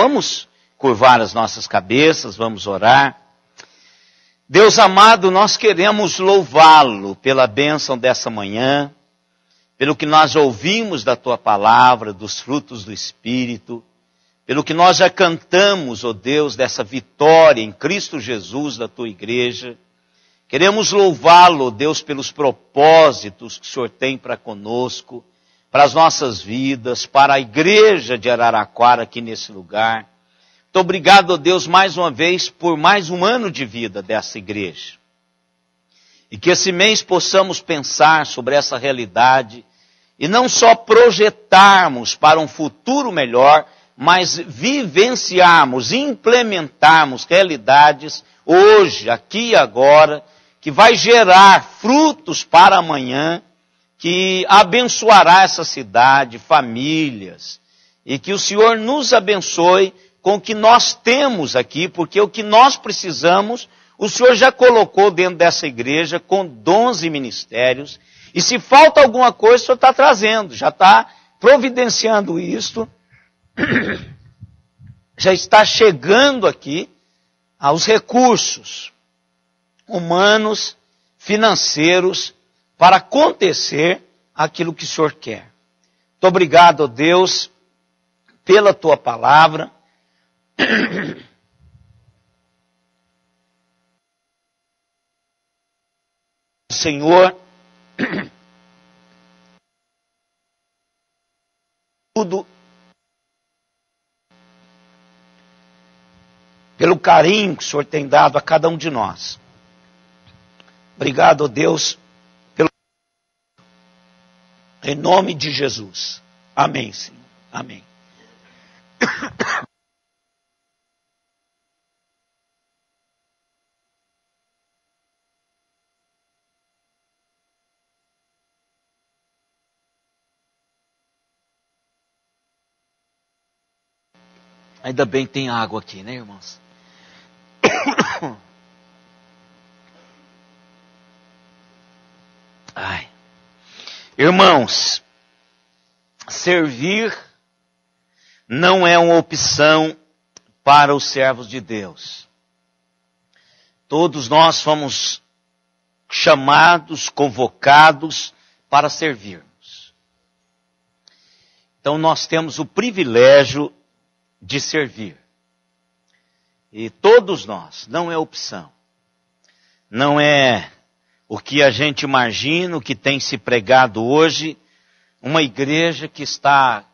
Vamos curvar as nossas cabeças, vamos orar. Deus amado, nós queremos louvá-lo pela bênção dessa manhã, pelo que nós ouvimos da tua palavra, dos frutos do Espírito, pelo que nós já cantamos, ó Deus, dessa vitória em Cristo Jesus da tua igreja. Queremos louvá-lo, Deus, pelos propósitos que o Senhor tem para conosco, para as nossas vidas, para a igreja de Araraquara aqui nesse lugar. Muito obrigado, ó Deus, mais uma vez, por mais um ano de vida dessa igreja. E que esse mês possamos pensar sobre essa realidade e não só projetarmos para um futuro melhor, mas vivenciarmos, implementarmos realidades hoje, aqui e agora, que vai gerar frutos para amanhã, que abençoará essa cidade, famílias, e que o Senhor nos abençoe com o que nós temos aqui, porque o que nós precisamos, o Senhor já colocou dentro dessa igreja com dons e ministérios, e se falta alguma coisa, o Senhor está trazendo, já está providenciando isto, já está chegando aqui aos recursos humanos, financeiros, para acontecer aquilo que o Senhor quer. Muito obrigado, ó Deus, pela tua palavra. Senhor, tudo pelo carinho que o Senhor tem dado a cada um de nós. Obrigado, ó Deus, em nome de Jesus. Amém, Senhor. Amém. Ainda bem que tem água aqui, né, irmãos? Ai. Irmãos, servir não é uma opção para os servos de Deus. Todos nós fomos chamados, convocados para servirmos. Então nós temos o privilégio de servir. E todos nós, não é opção. Não é o que a gente imagina, o que tem se pregado hoje, uma igreja que está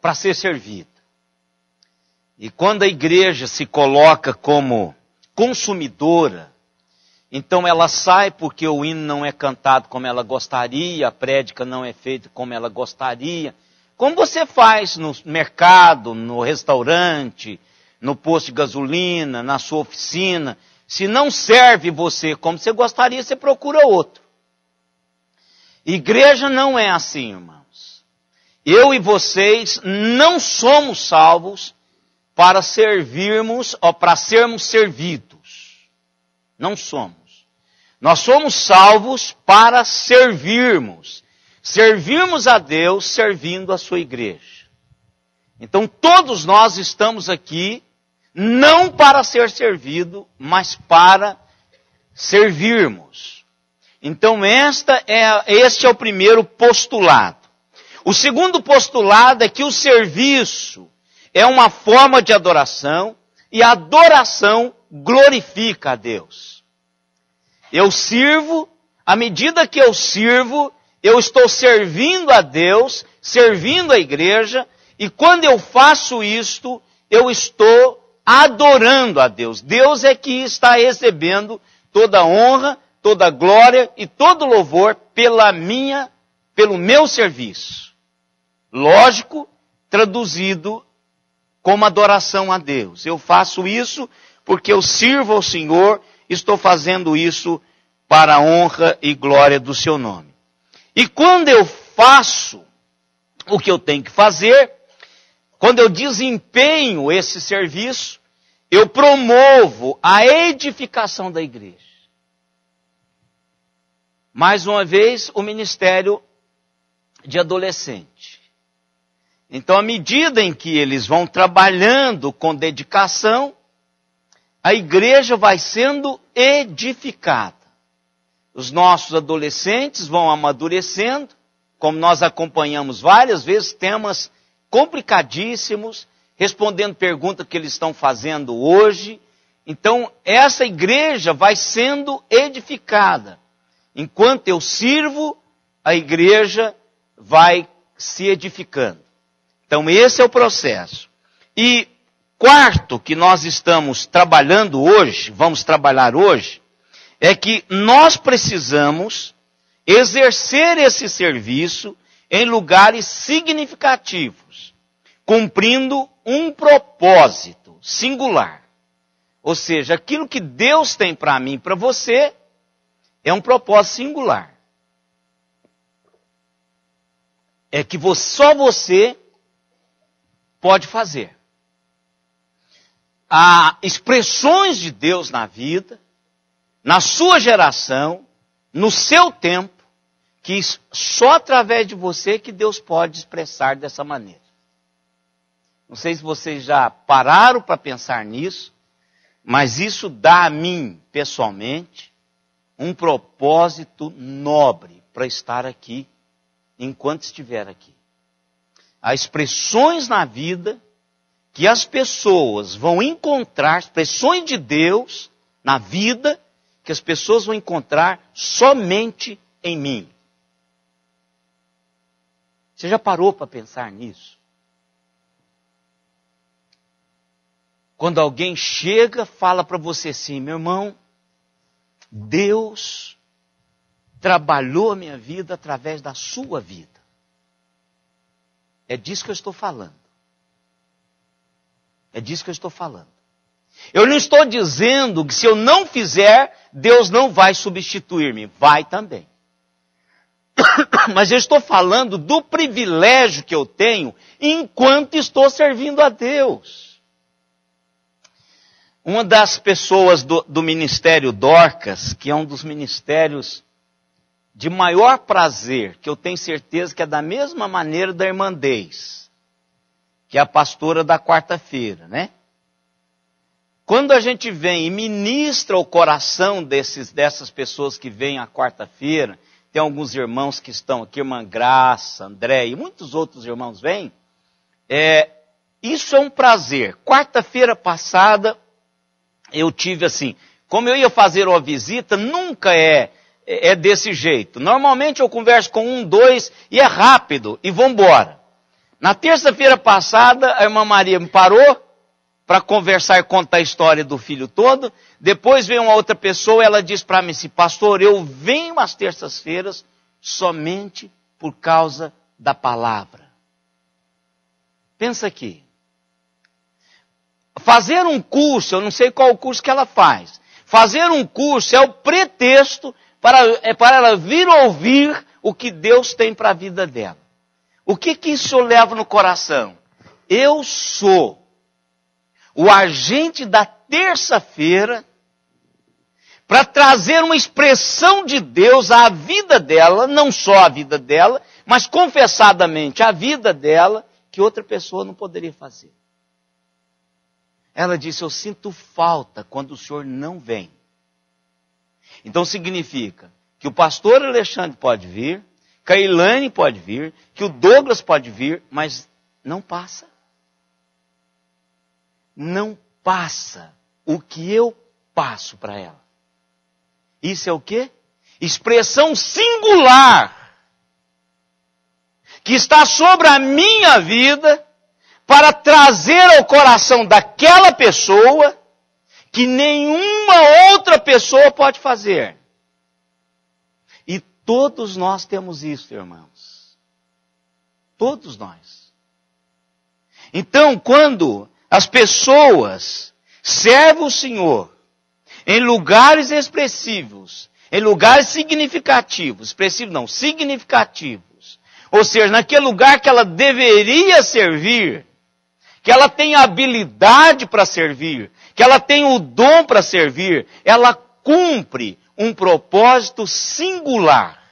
para ser servida. E quando a igreja se coloca como consumidora, então ela sai porque o hino não é cantado como ela gostaria, a prédica não é feita como ela gostaria. Como você faz no mercado, no restaurante, no posto de gasolina, na sua oficina. Se não serve você como você gostaria, você procura outro. Igreja não é assim, irmãos. Eu e vocês não somos salvos para servirmos ou para sermos servidos. Não somos. Nós somos salvos para servirmos. Servirmos a Deus servindo a sua igreja. Então todos nós estamos aqui não para ser servido, mas para servirmos. Então este é o primeiro postulado. O segundo postulado é que o serviço é uma forma de adoração e a adoração glorifica a Deus. Eu sirvo, à medida que eu sirvo, eu estou servindo a Deus, servindo a igreja, e quando eu faço isto, eu estou adorando a Deus. Deus é que está recebendo toda a honra, toda a glória e todo o louvor pelo meu serviço. Lógico, traduzido como adoração a Deus. Eu faço isso porque eu sirvo ao Senhor, estou fazendo isso para a honra e glória do seu nome. E quando eu faço o que eu tenho que fazer, quando eu desempenho esse serviço, eu promovo a edificação da igreja. Mais uma vez, o ministério de adolescente. Então, à medida em que eles vão trabalhando com dedicação, a igreja vai sendo edificada. Os nossos adolescentes vão amadurecendo, como nós acompanhamos várias vezes, temas complicadíssimos, respondendo perguntas que eles estão fazendo hoje. Então, essa igreja vai sendo edificada. Enquanto eu sirvo, a igreja vai se edificando. Então, esse é o processo. E quarto que nós estamos trabalhando hoje, vamos trabalhar hoje, é que nós precisamos exercer esse serviço em lugares significativos, cumprindo um propósito singular. Ou seja, aquilo que Deus tem para mim e para você é um propósito singular. É que só você pode fazer. Há expressões de Deus na vida, na sua geração, no seu tempo, que só através de você que Deus pode expressar dessa maneira. Não sei se vocês já pararam para pensar nisso, mas isso dá a mim, pessoalmente, um propósito nobre para estar aqui, enquanto estiver aqui. Há expressões na vida que as pessoas vão encontrar, expressões de Deus na vida, que as pessoas vão encontrar somente em mim. Você já parou para pensar nisso? Quando alguém chega, fala para você assim, meu irmão, Deus trabalhou a minha vida através da sua vida. É disso que eu estou falando. É disso que eu estou falando. Eu não estou dizendo que se eu não fizer, Deus não vai substituir-me. Vai também. Mas eu estou falando do privilégio que eu tenho enquanto estou servindo a Deus. Uma das pessoas do Ministério Dorcas, que é um dos ministérios de maior prazer, que eu tenho certeza que é da mesma maneira da irmã Deis, que é a pastora da quarta-feira, né? Quando a gente vem e ministra o coração dessas pessoas que vêm à quarta-feira, tem alguns irmãos que estão aqui, irmã Graça, André e muitos outros irmãos vêm, isso é um prazer. Quarta-feira passada, eu tive assim, como eu ia fazer uma visita, nunca é desse jeito. Normalmente eu converso com 1, 2 e é rápido e vou embora. Na terça-feira passada, a irmã Maria me parou para conversar e contar a história do filho todo. Depois veio uma outra pessoa, ela disse para mim assim, pastor, eu venho às terças-feiras somente por causa da palavra. Pensa aqui. Fazer um curso, eu não sei qual o curso que ela faz. Fazer um curso é o pretexto para ela vir ouvir o que Deus tem para a vida dela. O que isso eu levo no coração? Eu sou o agente da terça-feira para trazer uma expressão de Deus à vida dela, não só à vida dela, mas confessadamente à vida dela, que outra pessoa não poderia fazer. Ela disse, eu sinto falta quando o senhor não vem. Então significa que o pastor Alexandre pode vir, que a Ilane pode vir, que o Douglas pode vir, mas não passa. Não passa o que eu passo para ela. Isso é o quê? Expressão singular que está sobre a minha vida para trazer ao coração daquela pessoa que nenhuma outra pessoa pode fazer. E todos nós temos isso, irmãos. Todos nós. Então, quando as pessoas servem o Senhor em lugares expressivos, em lugares significativos, expressivos não, significativos, ou seja, naquele lugar que ela deveria servir, que ela tem a habilidade para servir, que ela tem o dom para servir, ela cumpre um propósito singular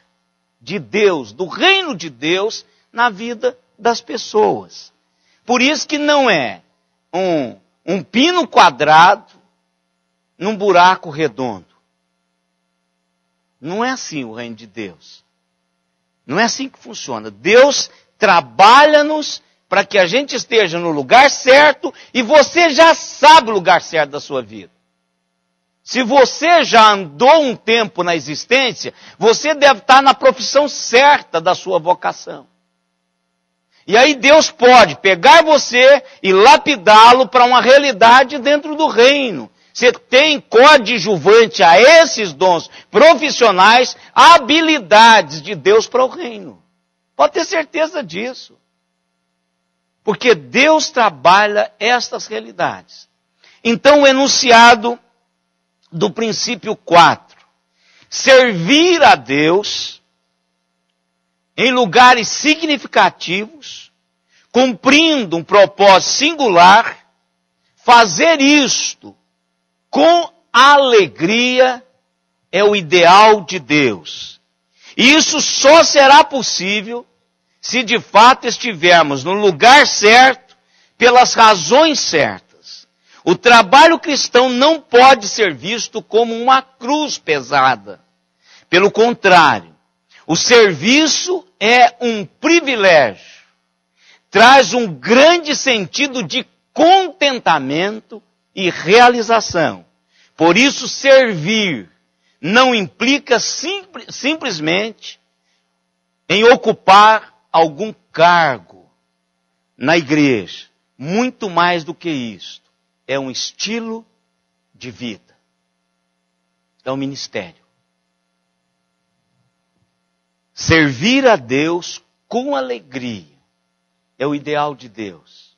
de Deus, do reino de Deus, na vida das pessoas. Por isso que não é um pino quadrado num buraco redondo. Não é assim o reino de Deus. Não é assim que funciona. Deus trabalha-nos para que a gente esteja no lugar certo e você já sabe o lugar certo da sua vida. Se você já andou um tempo na existência, você deve estar na profissão certa da sua vocação. E aí Deus pode pegar você e lapidá-lo para uma realidade dentro do reino. Você tem coadjuvante a esses dons profissionais, habilidades de Deus para o reino. Pode ter certeza disso. Porque Deus trabalha estas realidades. Então o enunciado do princípio 4. Servir a Deus em lugares significativos, cumprindo um propósito singular, fazer isto com alegria é o ideal de Deus. E isso só será possível se de fato estivermos no lugar certo, pelas razões certas. O trabalho cristão não pode ser visto como uma cruz pesada. Pelo contrário, o serviço é um privilégio. Traz um grande sentido de contentamento e realização. Por isso, servir não implica simplesmente em ocupar algum cargo na igreja. Muito mais do que isto. É um estilo de vida. É um ministério. Servir a Deus com alegria é o ideal de Deus.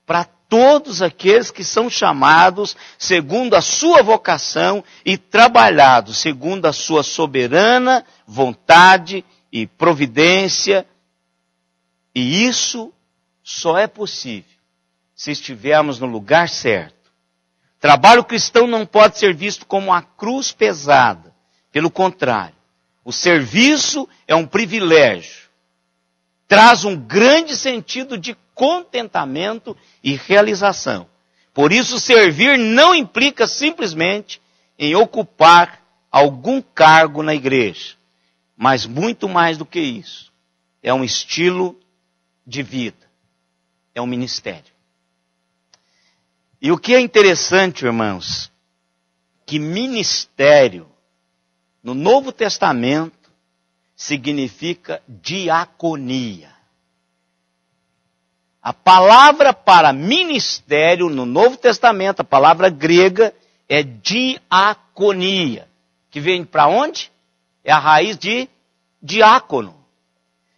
Para todos aqueles que são chamados segundo a sua vocação e trabalhados segundo a sua soberana vontade e providência. E isso só é possível se estivermos no lugar certo. Trabalho cristão não pode ser visto como uma cruz pesada. Pelo contrário, o serviço é um privilégio. Traz um grande sentido de contentamento e realização. Por isso, servir não implica simplesmente em ocupar algum cargo na igreja. Mas muito mais do que isso. É um estilo de vida. É um ministério. E o que é interessante, irmãos, que ministério, no Novo Testamento, significa diaconia. A palavra para ministério no Novo Testamento, a palavra grega, é diaconia. Que vem para onde? É a raiz de diácono.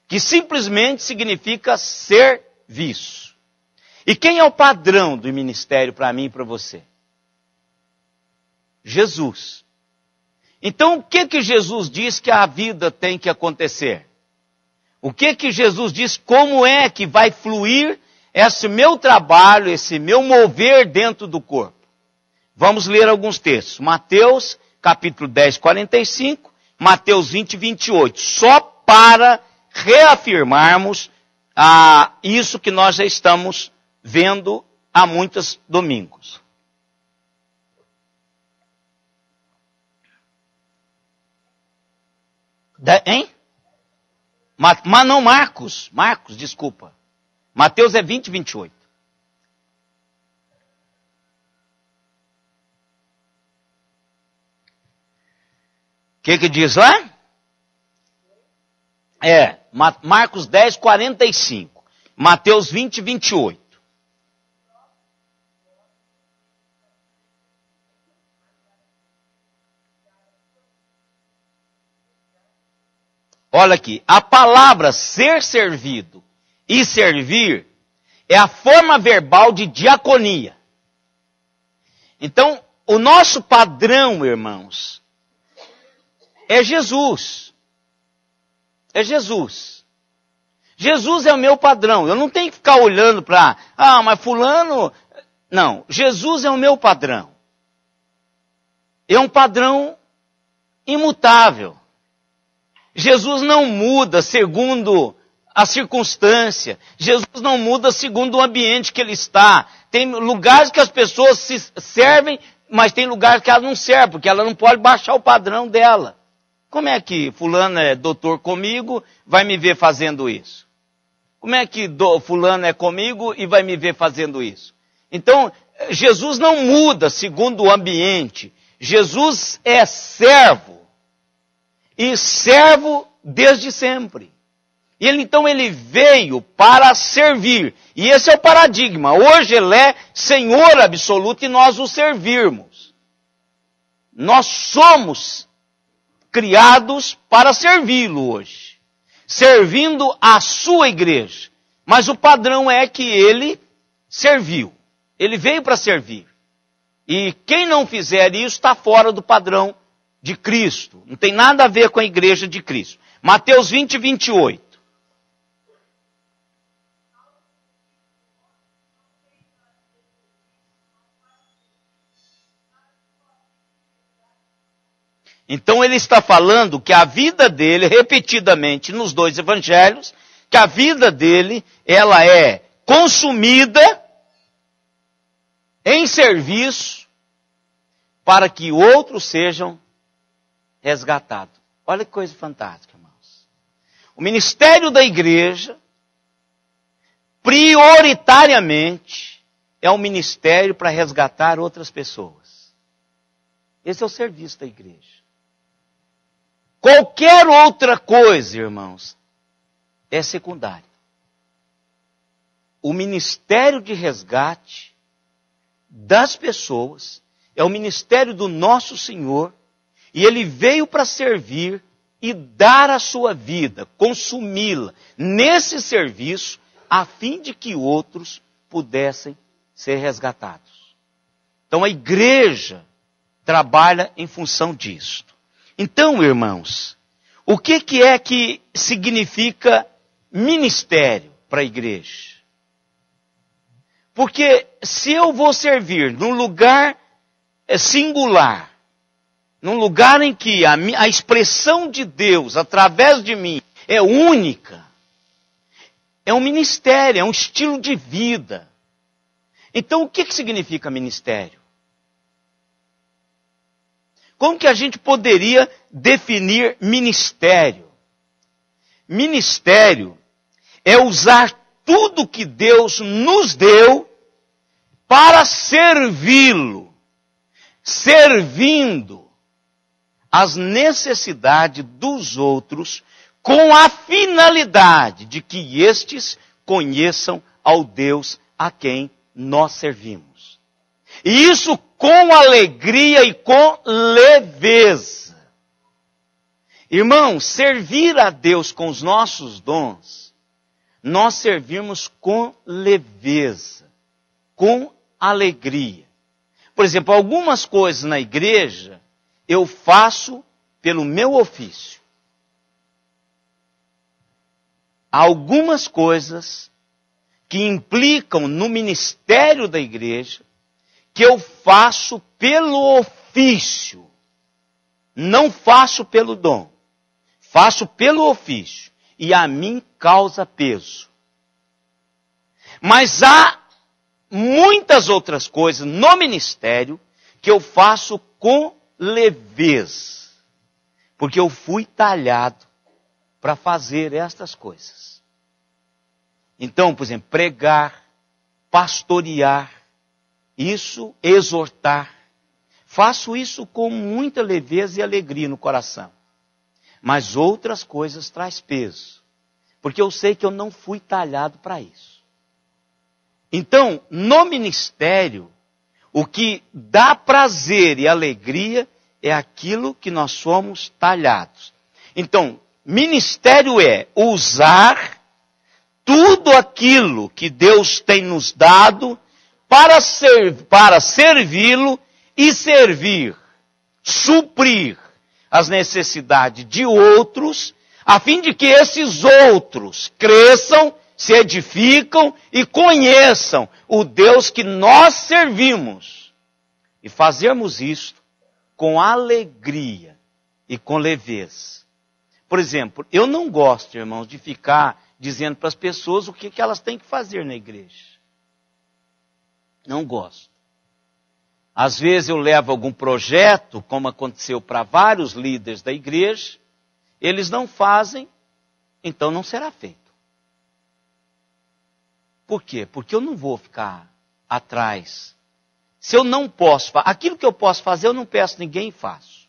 Que simplesmente significa serviço. E quem é o padrão do ministério para mim e para você? Jesus. Então o que Jesus diz que a vida tem que acontecer? O que Jesus diz como é que vai fluir esse meu trabalho, esse meu mover dentro do corpo? Vamos ler alguns textos. Mateus capítulo 10, 45, Mateus 20, 28. Só para reafirmarmos isso que nós já estamos vendo há muitos domingos. Hein? Mas não, Marcos, desculpa. Mateus é 20, 28. O que diz lá? Marcos 10, 45. Mateus 20, 28. Olha aqui, a palavra ser servido e servir é a forma verbal de diaconia. Então, o nosso padrão, irmãos, é Jesus. É Jesus. Jesus é o meu padrão. Eu não tenho que ficar olhando para, mas fulano... Não, Jesus é o meu padrão. É um padrão imutável. Jesus não muda segundo a circunstância. Jesus não muda segundo o ambiente que ele está. Tem lugares que as pessoas se servem, mas tem lugares que elas não servem, porque ela não pode baixar o padrão dela. Como é que fulano é doutor comigo, vai me ver fazendo isso? Como é que fulano é comigo e vai me ver fazendo isso? Então, Jesus não muda segundo o ambiente. Jesus é servo. E servo desde sempre. Então ele veio para servir. E esse é o paradigma. Hoje ele é Senhor absoluto e nós o servirmos. Nós somos criados para servi-lo hoje. Servindo a sua igreja. Mas o padrão é que ele serviu. Ele veio para servir. E quem não fizer isso está fora do padrão de Cristo. Não tem nada a ver com a igreja de Cristo. Mateus 20, 28. Então ele está falando que a vida dele, repetidamente nos dois evangelhos, que a vida dele, ela é consumida em serviço para que outros sejam resgatados. Olha que coisa fantástica, irmãos. O ministério da igreja, prioritariamente, é um ministério para resgatar outras pessoas. Esse é o serviço da igreja. Qualquer outra coisa, irmãos, é secundária. O ministério de resgate das pessoas é o ministério do nosso Senhor, e ele veio para servir e dar a sua vida, consumi-la nesse serviço, a fim de que outros pudessem ser resgatados. Então a igreja trabalha em função disso. Então, irmãos, o que é que significa ministério para a igreja? Porque se eu vou servir num lugar singular, num lugar em que a expressão de Deus através de mim é única, é um ministério, é um estilo de vida. Então, o que significa ministério? Como que a gente poderia definir ministério? Ministério é usar tudo que Deus nos deu para servi-lo, servindo as necessidades dos outros com a finalidade de que estes conheçam ao Deus a quem nós servimos. E isso com alegria e com leveza. Irmão, servir a Deus com os nossos dons, nós servimos com leveza, com alegria. Por exemplo, algumas coisas na igreja eu faço pelo meu ofício. Algumas coisas que implicam no ministério da igreja, que eu faço pelo ofício, não faço pelo dom, faço pelo ofício, e a mim causa peso. Mas há muitas outras coisas no ministério que eu faço com leveza, porque eu fui talhado para fazer estas coisas. Então, por exemplo, pregar, pastorear, isso, exortar. Faço isso com muita leveza e alegria no coração. Mas outras coisas traz peso. Porque eu sei que eu não fui talhado para isso. Então, no ministério, o que dá prazer e alegria é aquilo que nós somos talhados. Então, ministério é usar tudo aquilo que Deus tem nos dado para servi-lo e servir, suprir as necessidades de outros, a fim de que esses outros cresçam, se edificam e conheçam o Deus que nós servimos. E fazermos isto com alegria e com leveza. Por exemplo, eu não gosto, irmãos, de ficar dizendo para as pessoas o que elas têm que fazer na igreja. Não gosto. Às vezes eu levo algum projeto, como aconteceu para vários líderes da igreja, eles não fazem, então não será feito. Por quê? Porque eu não vou ficar atrás. Se eu não posso, aquilo que eu posso fazer, eu não peço ninguém e faço.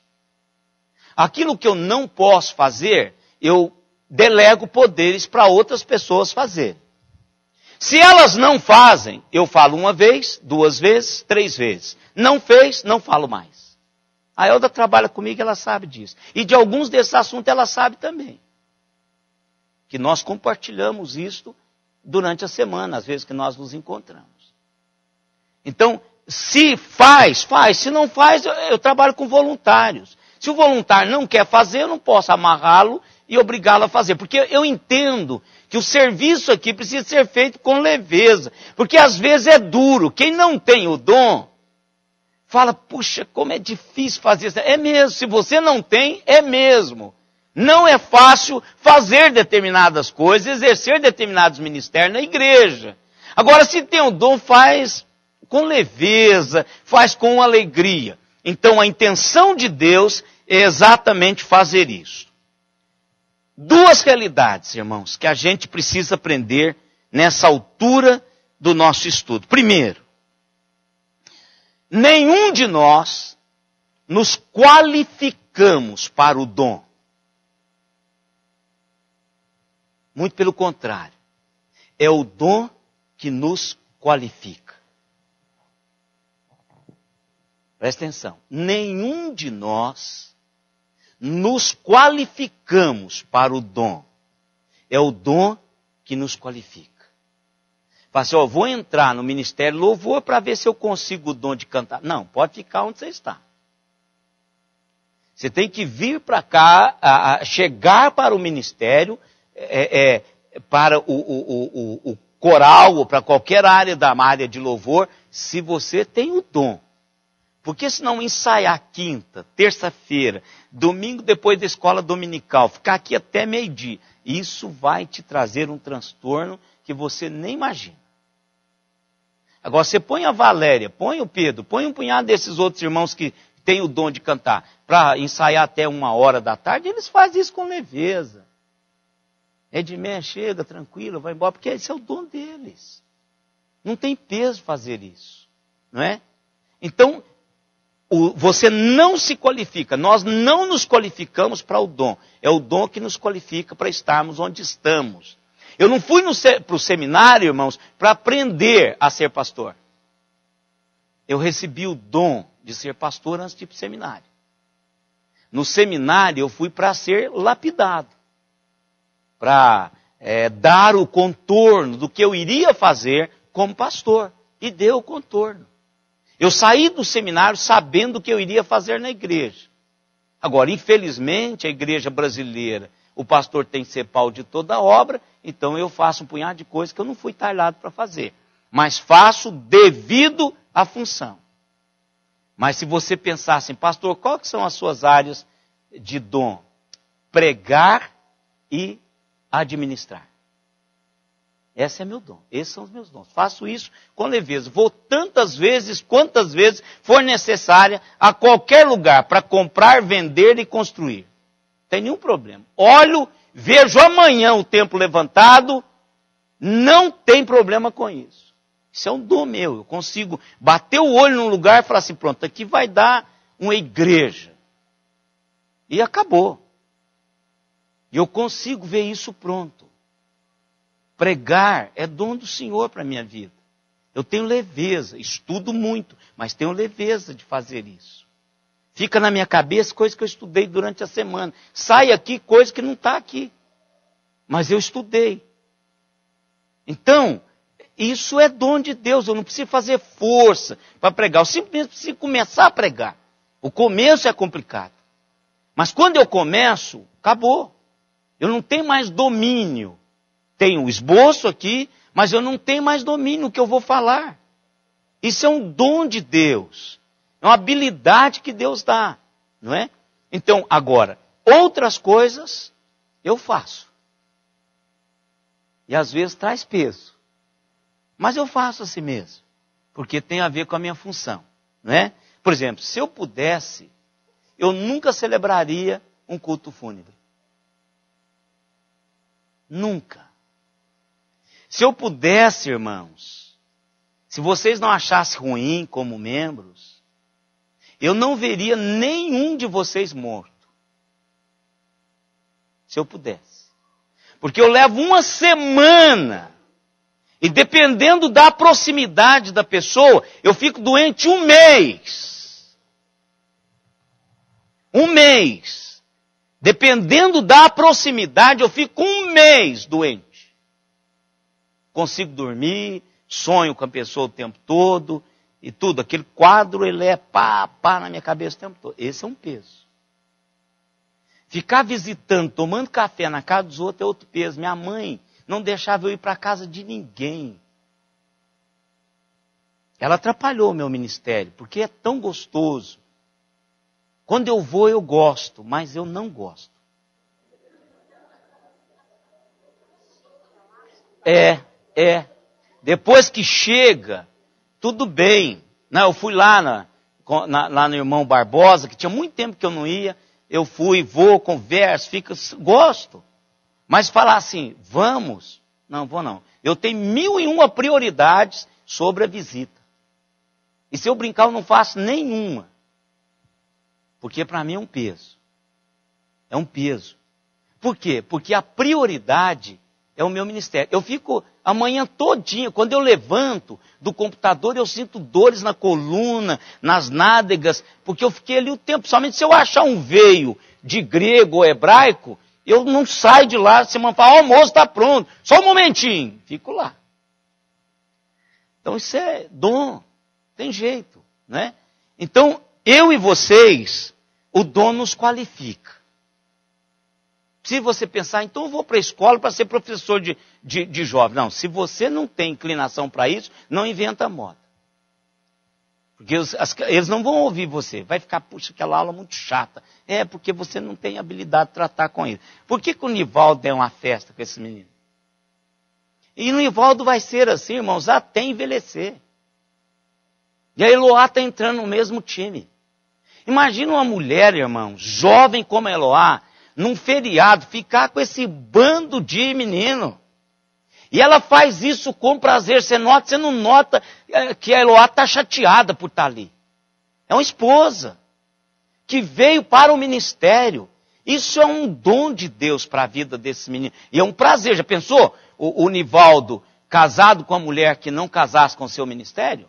Aquilo que eu não posso fazer, eu delego poderes para outras pessoas fazerem. Se elas não fazem, eu falo uma vez, 2 vezes, 3 vezes. Não fez, não falo mais. A Elda trabalha comigo, ela sabe disso. E de alguns desses assuntos ela sabe também. Que nós compartilhamos isso durante a semana, às vezes que nós nos encontramos. Então, se faz, faz. Se não faz, eu trabalho com voluntários. Se o voluntário não quer fazer, eu não posso amarrá-lo e obrigá-lo a fazer. Porque eu entendo que o serviço aqui precisa ser feito com leveza. Porque às vezes é duro. Quem não tem o dom, fala, puxa, como é difícil fazer isso. É mesmo, se você não tem, é mesmo. Não é fácil fazer determinadas coisas, exercer determinados ministérios na igreja. Agora, se tem o dom, faz com leveza, faz com alegria. Então, a intenção de Deus é exatamente fazer isso. 2 realidades, irmãos, que a gente precisa aprender nessa altura do nosso estudo. Primeiro, nenhum de nós nos qualificamos para o dom. Muito pelo contrário. É o dom que nos qualifica. Presta atenção. Nenhum de nós nos qualificamos para o dom. É o dom que nos qualifica. Fala assim, vou entrar no ministério louvor para ver se eu consigo o dom de cantar. Não, pode ficar onde você está. Você tem que vir para cá, chegar para o ministério, para o coral, ou para qualquer área da área de louvor, se você tem o dom. Porque se não ensaiar quinta, terça-feira, domingo depois da escola dominical, ficar aqui até meio-dia, isso vai te trazer um transtorno que você nem imagina. Agora você põe a Valéria, põe o Pedro, põe um punhado desses outros irmãos que têm o dom de cantar, para ensaiar até 1h da tarde, eles fazem isso com leveza. Edmé, chega, tranquilo, vai embora, porque esse é o dom deles. Não tem peso fazer isso, não é? Então, você não se qualifica, nós não nos qualificamos para o dom. É o dom que nos qualifica para estarmos onde estamos. Eu não fui para o seminário, irmãos, para aprender a ser pastor. Eu recebi o dom de ser pastor antes de ir para o seminário. No seminário eu fui para ser lapidado. Para dar o contorno do que eu iria fazer como pastor. E deu o contorno. Eu saí do seminário sabendo o que eu iria fazer na igreja. Agora, infelizmente, a igreja brasileira, o pastor tem que ser pau de toda a obra, então eu faço um punhado de coisas que eu não fui talhado para fazer. Mas faço devido à função. Mas se você pensar assim, pastor, quais são as suas áreas de dom? Pregar e administrar. Esse é meu dom. Esses são os meus dons. Faço isso com leveza. Vou tantas vezes, quantas vezes for necessária, a qualquer lugar, para comprar, vender e construir. Não tem nenhum problema. Olho, vejo amanhã o templo levantado, não tem problema com isso. Isso é um dom meu. Eu consigo bater o olho num lugar e falar assim, pronto, aqui vai dar uma igreja. E acabou. E eu consigo ver isso pronto. Pregar é dom do Senhor para a minha vida. Eu tenho leveza, estudo muito, mas tenho leveza de fazer isso. Fica na minha cabeça coisa que eu estudei durante a semana. Sai aqui coisa que não está aqui. Mas eu estudei. Então, isso é dom de Deus. Eu não preciso fazer força para pregar. Eu simplesmente preciso começar a pregar. O começo é complicado. Mas quando eu começo, acabou. Eu não tenho mais domínio. Tenho o esboço aqui, mas eu não tenho mais domínio no que eu vou falar. Isso é um dom de Deus. É uma habilidade que Deus dá, não é? Então, agora, outras coisas eu faço. E às vezes traz peso. Mas eu faço assim mesmo. Porque tem a ver com a minha função. Né? Por exemplo, se eu pudesse, eu nunca celebraria um culto fúnebre. Nunca. Se eu pudesse, irmãos, se vocês não achassem ruim como membros, eu não veria nenhum de vocês morto. Se eu pudesse. Porque eu levo uma semana, e dependendo da proximidade da pessoa, eu fico doente um mês. Um mês. Dependendo da proximidade, eu fico um mês doente. Consigo dormir, sonho com a pessoa o tempo todo, e tudo. Aquele quadro, ele é pá na minha cabeça o tempo todo. Esse é um peso. Ficar visitando, tomando café na casa dos outros é outro peso. Minha mãe não deixava eu ir para a casa de ninguém. Ela atrapalhou o meu ministério, porque é tão gostoso. Quando eu vou, eu gosto, mas eu não gosto. Depois que chega, tudo bem. Não, eu fui lá no Irmão Barbosa, que tinha muito tempo que eu não ia. Eu fui, vou, converso, gosto. Mas falar assim, vamos, não vou não. Eu tenho 1001 prioridades sobre a visita. E se eu brincar, eu não faço nenhuma. Porque para mim é um peso. É um peso. Por quê? Porque a prioridade é o meu ministério. Eu fico a manhã todinha, quando eu levanto do computador, eu sinto dores na coluna, nas nádegas, porque eu fiquei ali o tempo. Somente se eu achar um veio de grego ou hebraico, eu não saio de lá, você me fala, o almoço está pronto, só um momentinho. Fico lá. Então isso é dom, tem jeito, né? Então, eu e vocês, o dom nos qualifica. Se você pensar, então eu vou para a escola para ser professor de jovem. Não, se você não tem inclinação para isso, não inventa moda. Porque eles não vão ouvir você. Vai ficar, puxa, aquela aula muito chata. É, porque você não tem habilidade de tratar com ele. Por que o Nivaldo der uma festa com esse menino? E o Nivaldo vai ser assim, irmãos, até envelhecer. E a Eloá está entrando no mesmo time. Imagina uma mulher, irmão, jovem como a Eloá, num feriado, ficar com esse bando de menino. E ela faz isso com prazer. Você não nota que a Eloá está chateada por estar ali. É uma esposa que veio para o ministério. Isso é um dom de Deus para a vida desse menino. E é um prazer. Já pensou o Nivaldo casado com uma mulher que não casasse com o seu ministério?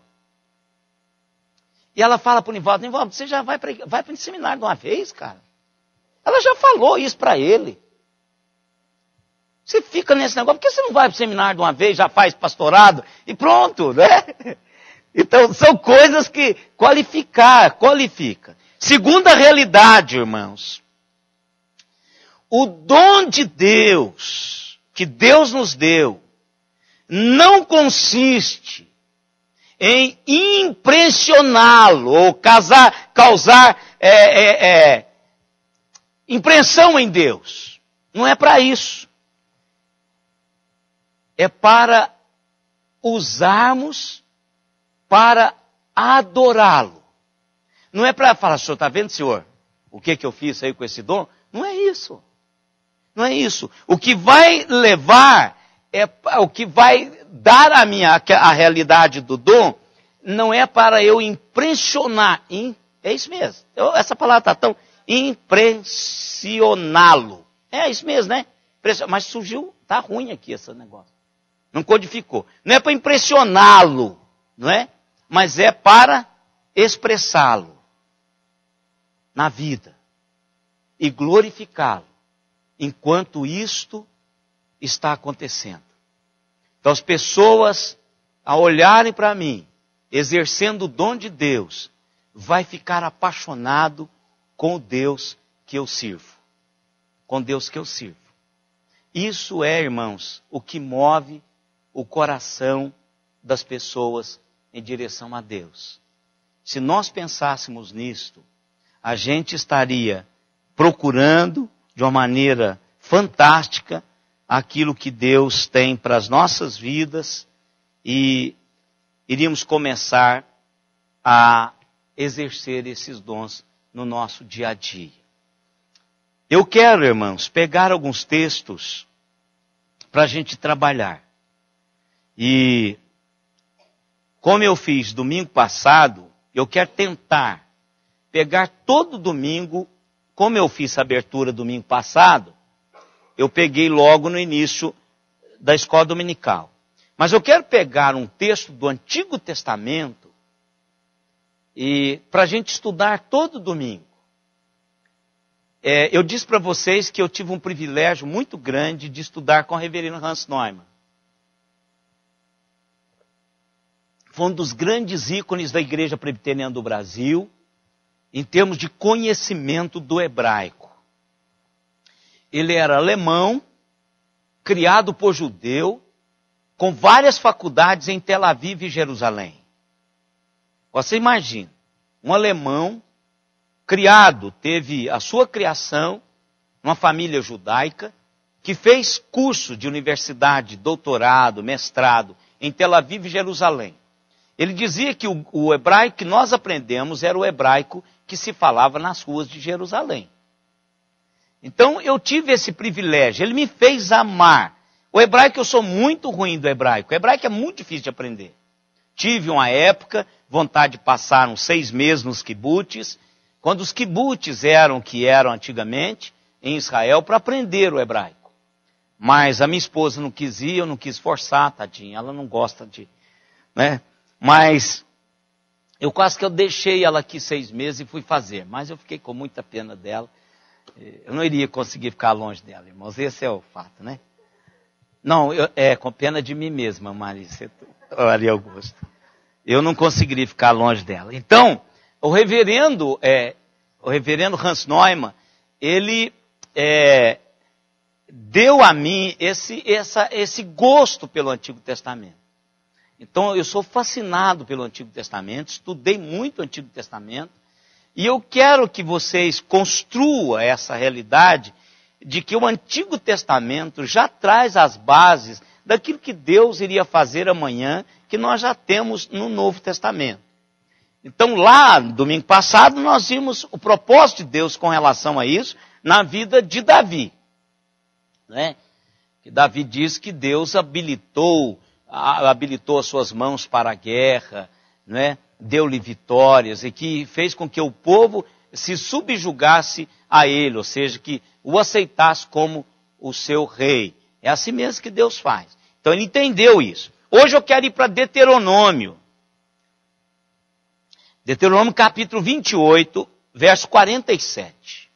E ela fala para o Nivaldo, você já vai para o seminário de uma vez, cara? Ela já falou isso para ele. Você fica nesse negócio, por que você não vai para o seminário de uma vez, já faz pastorado e pronto, né? Então, são coisas que qualifica. Segunda realidade, irmãos. O dom de Deus, que Deus nos deu, não consiste em impressioná-lo ou causar impressão em Deus. Não é para isso. É para usarmos para adorá-lo. Não é para falar, senhor, está vendo, senhor? O que eu fiz aí com esse dom? Não é isso. Não é isso. O que vai levar, o que vai dar a realidade do dom, não é para eu impressionar. É isso mesmo. Essa palavra está tão... impressioná-lo. É isso mesmo, né? Mas surgiu, está ruim aqui esse negócio. Não codificou. Não é para impressioná-lo, não é? Mas é para expressá-lo na vida e glorificá-lo enquanto isto está acontecendo. Então as pessoas, ao olharem para mim, exercendo o dom de Deus, vai ficar apaixonado com o Deus que eu sirvo. Com Deus que eu sirvo. Isso é, irmãos, o que move o coração das pessoas em direção a Deus. Se nós pensássemos nisto, a gente estaria procurando, de uma maneira fantástica, aquilo que Deus tem para as nossas vidas e iríamos começar a exercer esses dons no nosso dia a dia. Eu quero, irmãos, pegar alguns textos para a gente trabalhar. E como eu fiz domingo passado, eu quero tentar pegar todo domingo, como eu fiz a abertura domingo passado, eu peguei logo no início da escola dominical. Mas eu quero pegar um texto do Antigo Testamento e para a gente estudar todo domingo. Eu disse para vocês que eu tive um privilégio muito grande de estudar com o reverendo Hans Neumann. Foi um dos grandes ícones da Igreja Presbiteriana do Brasil, em termos de conhecimento do hebraico. Ele era alemão, criado por judeu, com várias faculdades em Tel Aviv e Jerusalém. Você imagina, um alemão criado, teve a sua criação numa família judaica, que fez curso de universidade, doutorado, mestrado em Tel Aviv e Jerusalém. Ele dizia que o hebraico que nós aprendemos era o hebraico que se falava nas ruas de Jerusalém. Então eu tive esse privilégio, ele me fez amar. O hebraico, eu sou muito ruim do hebraico. O hebraico é muito difícil de aprender. Tive uma época, vontade de passar uns 6 meses nos kibbutz, quando os kibbutz eram o que eram antigamente em Israel, para aprender o hebraico. Mas a minha esposa não quis ir, eu não quis forçar, tadinha, ela não gosta de... né? Mas eu quase que eu deixei ela aqui 6 meses e fui fazer. Mas eu fiquei com muita pena dela. Eu não iria conseguir ficar longe dela, irmãos. Esse é o fato, né? Não, com pena de mim mesma, Maria Augusto. Eu não conseguiria ficar longe dela. Então, o reverendo Hans Neumann, ele deu a mim esse gosto pelo Antigo Testamento. Então, eu sou fascinado pelo Antigo Testamento, estudei muito o Antigo Testamento, e eu quero que vocês construam essa realidade de que o Antigo Testamento já traz as bases daquilo que Deus iria fazer amanhã, que nós já temos no Novo Testamento. Então, lá, domingo passado, nós vimos o propósito de Deus com relação a isso na vida de Davi. Né? Que Davi diz que Deus habilitou as suas mãos para a guerra, né? Deu-lhe vitórias e que fez com que o povo se subjugasse a ele, ou seja, que o aceitasse como o seu rei. É assim mesmo que Deus faz. Então ele entendeu isso. Hoje eu quero ir para Deuteronômio. Deuteronômio capítulo 28, verso 47.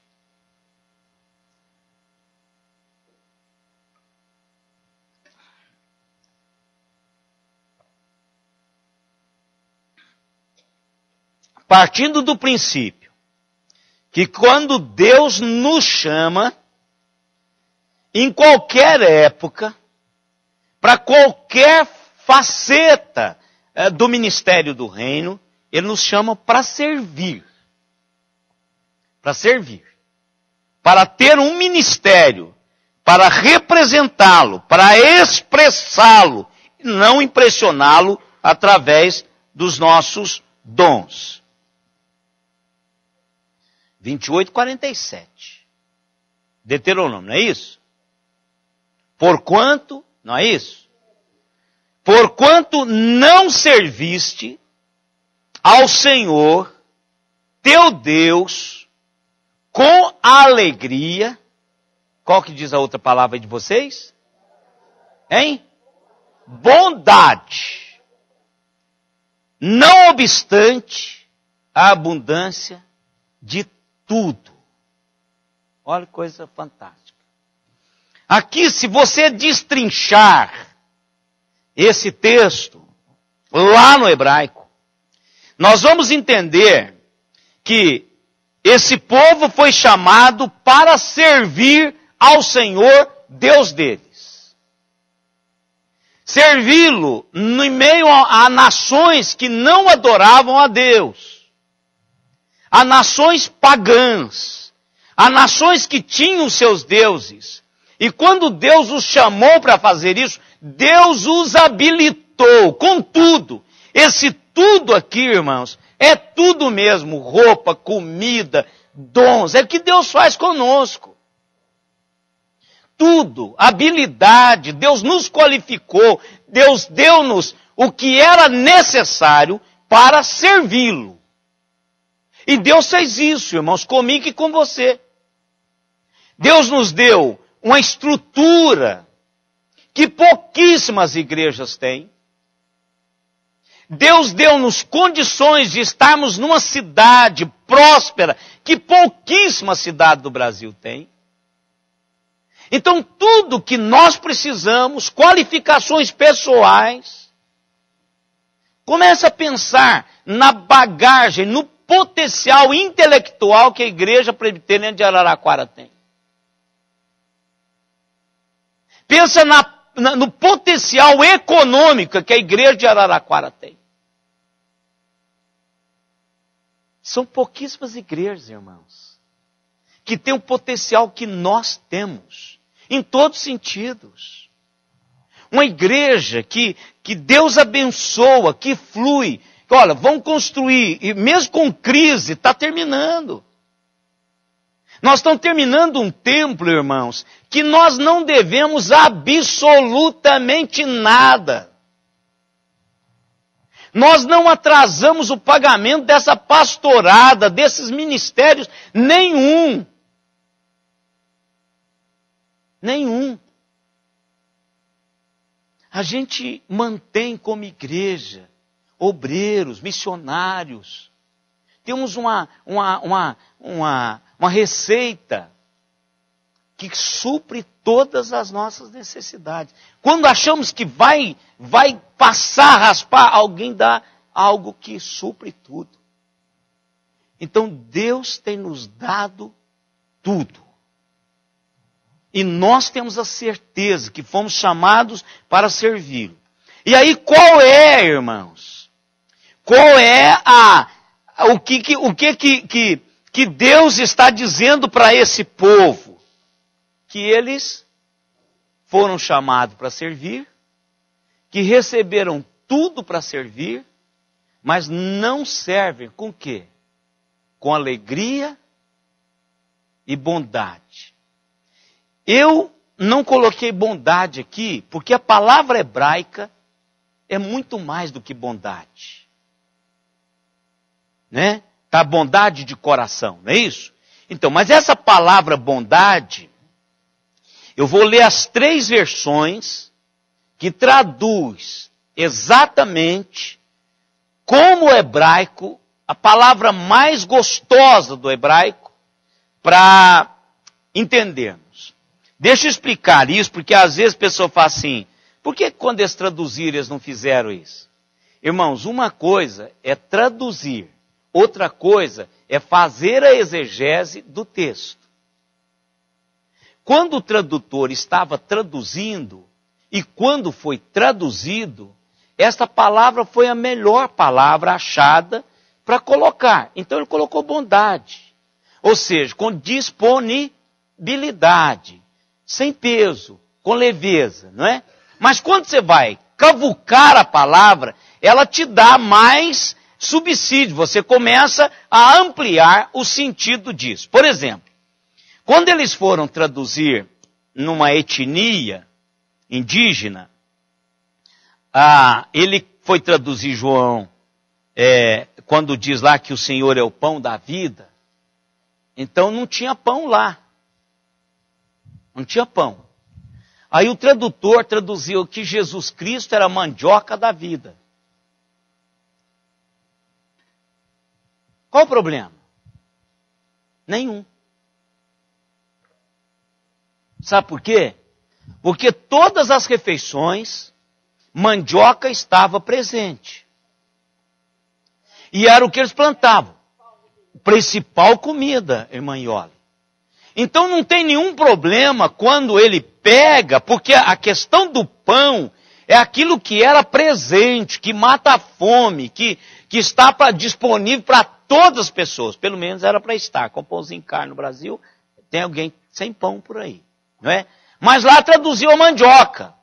Partindo do princípio que quando Deus nos chama, em qualquer época, para qualquer faceta do ministério do reino, Ele nos chama para servir. Para servir. Para ter um ministério, para representá-lo, para expressá-lo, e não impressioná-lo através dos nossos dons. 28:47. Deuteronômio, não é isso? Porquanto, não é isso? Porquanto não serviste ao Senhor, teu Deus, com alegria. Qual que diz a outra palavra de vocês? Hein? Bondade. Não obstante a abundância de tudo. Olha que coisa fantástica. Aqui, se você destrinchar esse texto, lá no hebraico, nós vamos entender que esse povo foi chamado para servir ao Senhor Deus deles. Servi-lo no meio a nações que não adoravam a Deus. A nações pagãs, a nações que tinham seus deuses. E quando Deus os chamou para fazer isso, Deus os habilitou com tudo. Esse tudo aqui, irmãos, é tudo mesmo. Roupa, comida, dons. É o que Deus faz conosco. Tudo. Habilidade. Deus nos qualificou. Deus deu-nos o que era necessário para servi-lo. E Deus fez isso, irmãos, comigo e com você. Deus nos deu uma estrutura que pouquíssimas igrejas têm. Deus deu-nos condições de estarmos numa cidade próspera que pouquíssima cidade do Brasil tem. Então, tudo que nós precisamos, qualificações pessoais, comece a pensar na bagagem, no potencial intelectual que a Igreja Presbiteriana de Araraquara tem. Pensa no potencial econômico que a Igreja de Araraquara tem. São pouquíssimas igrejas, irmãos, que têm o potencial que nós temos, em todos os sentidos. Uma igreja que Deus abençoa, que flui. Olha, vão construir, e mesmo com crise, está terminando. Nós estamos terminando um templo, irmãos, que nós não devemos absolutamente nada. Nós não atrasamos o pagamento dessa pastorada, desses ministérios, nenhum. Nenhum. A gente mantém como igreja obreiros, missionários. Temos uma receita que supre todas as nossas necessidades. Quando achamos que vai passar, raspar, alguém dá algo que supre tudo. Então Deus tem nos dado tudo. E nós temos a certeza que fomos chamados para servi-lo. E aí qual é, irmãos? Qual é o que Deus está dizendo para esse povo? Que eles foram chamados para servir, que receberam tudo para servir, mas não servem com o quê? Com alegria e bondade. Eu não coloquei bondade aqui, porque a palavra hebraica é muito mais do que bondade. Né? Tá, bondade de coração, não é isso? Então, mas essa palavra bondade, eu vou ler as 3 versões que traduz exatamente como o hebraico, a palavra mais gostosa do hebraico, para entendermos. Deixa eu explicar isso, porque às vezes a pessoa fala assim, por que quando eles traduziram eles não fizeram isso? Irmãos, uma coisa é traduzir, outra coisa é fazer a exegese do texto. Quando o tradutor estava traduzindo, e quando foi traduzido, esta palavra foi a melhor palavra achada para colocar. Então ele colocou bondade. Ou seja, com disponibilidade, sem peso, com leveza, não é? Mas quando você vai cavucar a palavra, ela te dá mais subsídio. Você começa a ampliar o sentido disso. Por exemplo, quando eles foram traduzir numa etnia indígena, ele foi traduzir João, quando diz lá que o Senhor é o pão da vida, então não tinha pão lá. Não tinha pão. Aí o tradutor traduziu que Jesus Cristo era a mandioca da vida. Qual o problema? Nenhum. Sabe por quê? Porque todas as refeições, mandioca estava presente. E era o que eles plantavam. Principal comida, irmã Iole. Então não tem nenhum problema quando ele pega, porque a questão do pão é aquilo que era presente, que mata a fome, que está disponível para todas as pessoas. Pelo menos era para estar. Com pãozinho em carne no Brasil, tem alguém sem pão por aí. Não é? Mas lá traduziu a mandioca.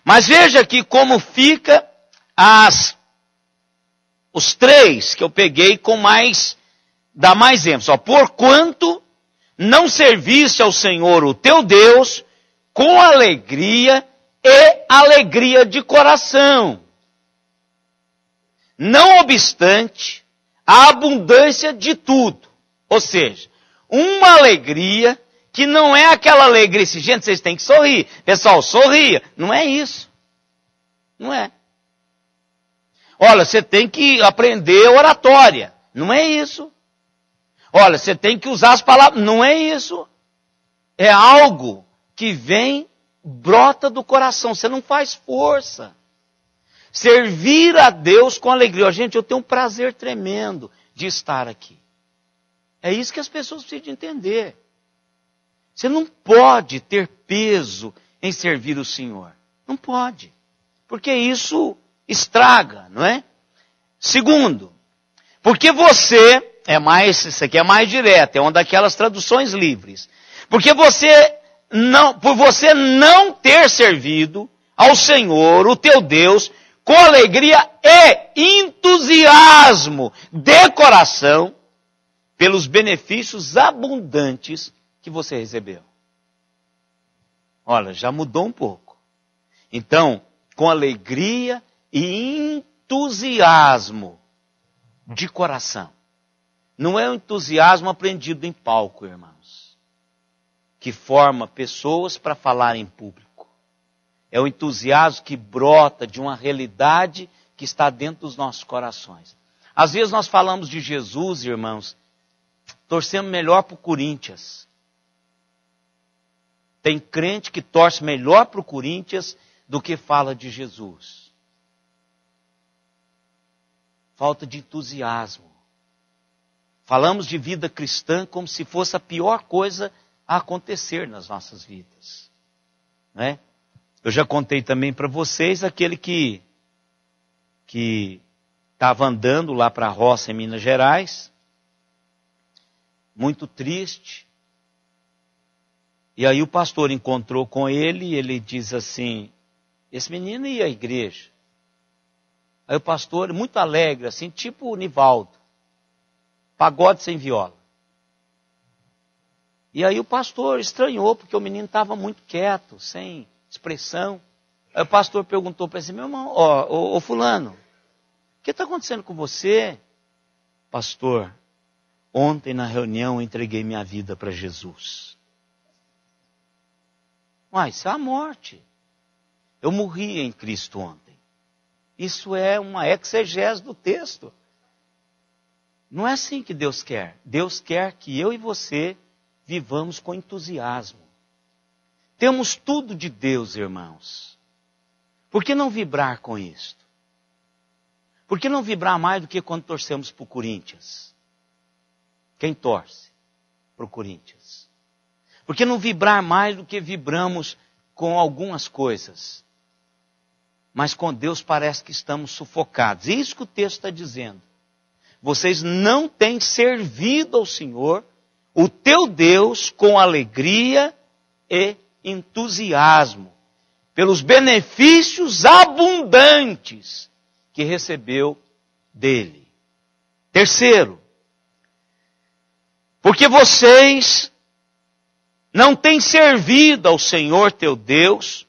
Mas veja aqui como fica os 3 que eu peguei com mais, dá mais ênfase. Ó, porquanto não serviste ao Senhor o teu Deus com alegria e alegria de coração. Não obstante a abundância de tudo. Ou seja, uma alegria que não é aquela alegria, gente, vocês têm que sorrir. Pessoal, sorria. Não é isso. Não é. Olha, você tem que aprender oratória. Não é isso. Olha, você tem que usar as palavras. Não é isso. É algo que vem, brota do coração. Você não faz força. Servir a Deus com alegria. Gente, eu tenho um prazer tremendo de estar aqui. É isso que as pessoas precisam entender. Você não pode ter peso em servir o Senhor. Não pode. Porque isso estraga, não é? Segundo, porque você, isso aqui é mais direto, é uma daquelas traduções livres. Porque por você não ter servido ao Senhor, o teu Deus, com alegria e entusiasmo de coração, pelos benefícios abundantes que você recebeu. Olha, já mudou um pouco. Então, com alegria e entusiasmo de coração. Não é um entusiasmo aprendido em palco, irmãos, que forma pessoas para falar em público. É o entusiasmo que brota de uma realidade que está dentro dos nossos corações. Às vezes nós falamos de Jesus, irmãos, torcemos melhor para o Corinthians. Tem crente que torce melhor para o Corinthians do que fala de Jesus. Falta de entusiasmo. Falamos de vida cristã como se fosse a pior coisa a acontecer nas nossas vidas. Né? Eu já contei também para vocês aquele que estava andando lá para a roça em Minas Gerais, muito triste. E aí o pastor encontrou com ele e ele diz assim, esse menino ia à igreja. Aí o pastor, muito alegre, assim, tipo o Nivaldo, pagode sem viola. E aí o pastor estranhou, porque o menino estava muito quieto, sem expressão. Aí o pastor perguntou para ele, meu irmão, ô fulano, o que está acontecendo com você? Pastor, ontem na reunião eu entreguei minha vida para Jesus. Mas isso é a morte. Eu morri em Cristo ontem. Isso é uma exegese do texto. Não é assim que Deus quer. Deus quer que eu e você vivamos com entusiasmo. Temos tudo de Deus, irmãos. Por que não vibrar com isto? Por que não vibrar mais do que quando torcemos para o Corinthians? Quem torce para o Corinthians? Por que não vibrar mais do que vibramos com algumas coisas? Mas com Deus parece que estamos sufocados. É isso que o texto está dizendo. Vocês não têm servido ao Senhor, o teu Deus, com alegria e entusiasmo, pelos benefícios abundantes que recebeu dele. Terceiro, porque vocês não têm servido ao Senhor teu Deus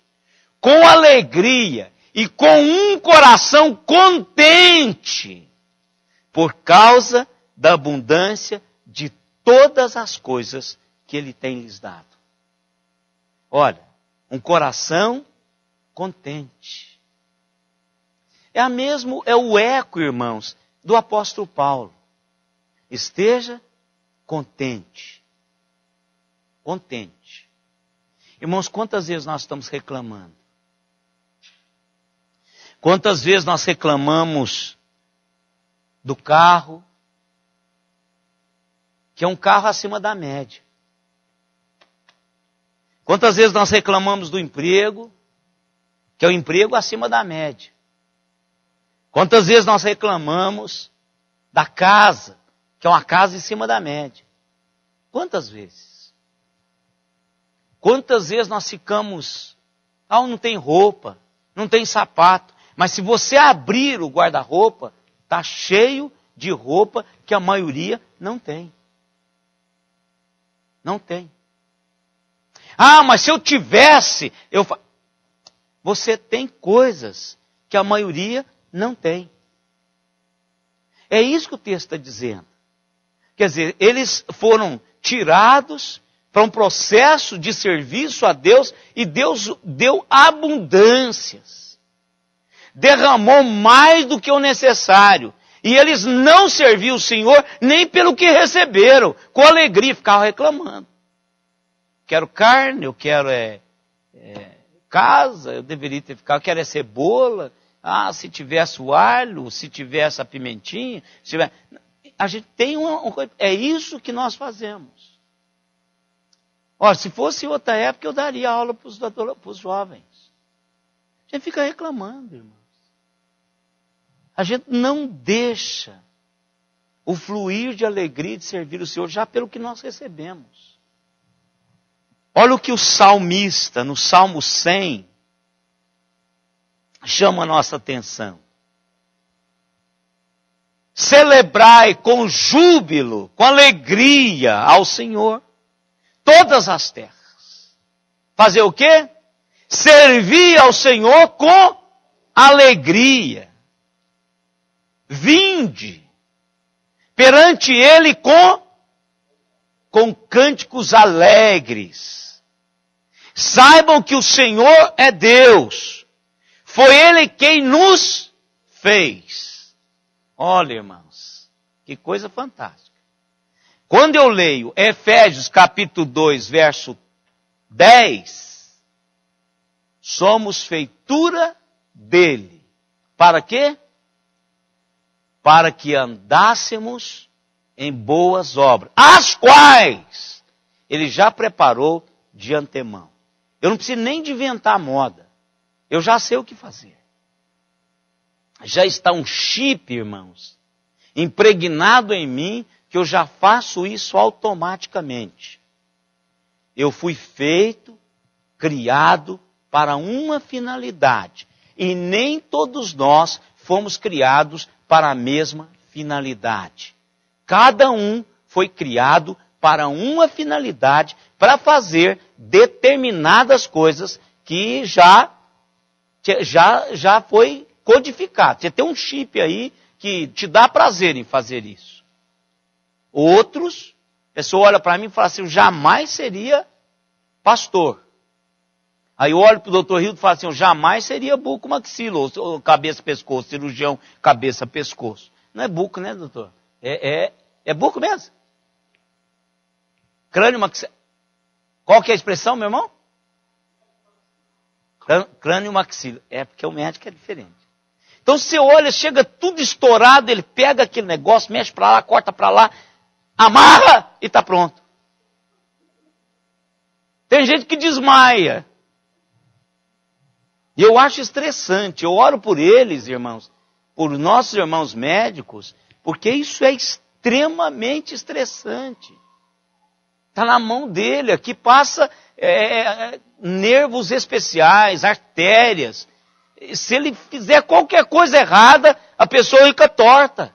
com alegria e com um coração contente, por causa da abundância de todas as coisas que Ele tem lhes dado. Olha, um coração contente. É o eco, irmãos, do apóstolo Paulo. Esteja contente. Contente. Irmãos, quantas vezes nós estamos reclamando? Quantas vezes nós reclamamos do carro, que é um carro acima da média? Quantas vezes nós reclamamos do emprego, que é um emprego acima da média? Quantas vezes nós reclamamos da casa, que é uma casa em cima da média? Quantas vezes? Quantas vezes nós ficamos, não tem roupa, não tem sapato. Mas se você abrir o guarda-roupa, está cheio de roupa que a maioria não tem. Não tem. Mas se eu tivesse, você tem coisas que a maioria não tem. É isso que o texto está dizendo. Quer dizer, eles foram tirados para um processo de serviço a Deus e Deus deu abundâncias. Derramou mais do que o necessário. E eles não serviam o Senhor nem pelo que receberam. Com alegria, ficavam reclamando. Quero carne, eu quero casa, eu deveria ter ficado, eu quero cebola. Se tivesse o alho, se tivesse a pimentinha. A gente tem uma coisa. É isso que nós fazemos. Olha, se fosse outra época, eu daria aula para os jovens. A gente fica reclamando, irmãos. A gente não deixa o fluir de alegria de servir o Senhor já pelo que nós recebemos. Olha o que o salmista, no Salmo 100, chama a nossa atenção. Celebrai com júbilo, com alegria ao Senhor, todas as terras. Fazer o quê? Servir ao Senhor com alegria. Vinde perante Ele com cânticos alegres. Saibam que o Senhor é Deus. Foi Ele quem nos fez. Olha, irmãos, que coisa fantástica. Quando eu leio Efésios capítulo 2, verso 10, somos feitura dele. Para quê? Para que andássemos em boas obras, as quais Ele já preparou de antemão. Eu não preciso nem de inventar moda. Eu já sei o que fazer. Já está um chip, irmãos, impregnado em mim, que eu já faço isso automaticamente. Eu fui feito, criado para uma finalidade. E nem todos nós fomos criados para a mesma finalidade. Cada um foi criado para uma finalidade, para fazer determinadas coisas que já foi codificado. Você tem um chip aí que te dá prazer em fazer isso. Outros, a pessoa olha para mim e fala assim, eu jamais seria pastor. Aí eu olho para o doutor Hildo e falo assim, eu jamais seria buco-maxilo, ou cabeça-pescoço, cirurgião cabeça-pescoço. Não é buco, né, doutor? É buco mesmo. Crânio-maxilo. Qual que é a expressão, meu irmão? Crânio-maxilo. É porque o médico é diferente. Então você olha, chega tudo estourado, ele pega aquele negócio, mexe para lá, corta para lá, amarra e está pronto. Tem gente que desmaia. E eu acho estressante. Eu oro por eles, irmãos, por nossos irmãos médicos, porque isso é extremamente estressante. Está na mão dele, aqui passa nervos especiais, artérias. Se ele fizer qualquer coisa errada, a pessoa fica torta.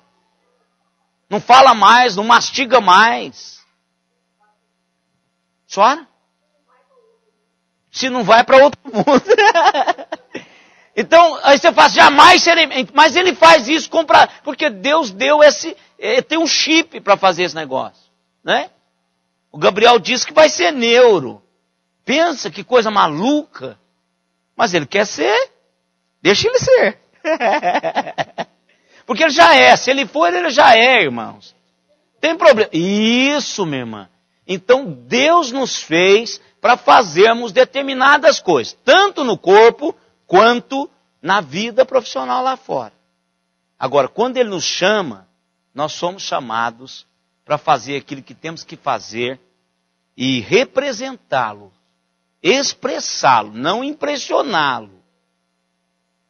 Não fala mais, não mastiga mais. Chora? Se não vai para outro mundo. Então, aí você fala, jamais serei... Mas ele faz isso, porque Deus deu tem um chip para fazer esse negócio. Né? O Gabriel disse que vai ser neuro. Pensa que coisa maluca. Mas ele quer ser, deixa ele ser. Porque ele já é, se ele for, ele já é, irmãos. Tem problema. Isso, minha irmã. Então, Deus nos fez para fazermos determinadas coisas, tanto no corpo, quanto na vida profissional lá fora. Agora, quando Ele nos chama, nós somos chamados para fazer aquilo que temos que fazer e representá-lo, expressá-lo, não impressioná-lo,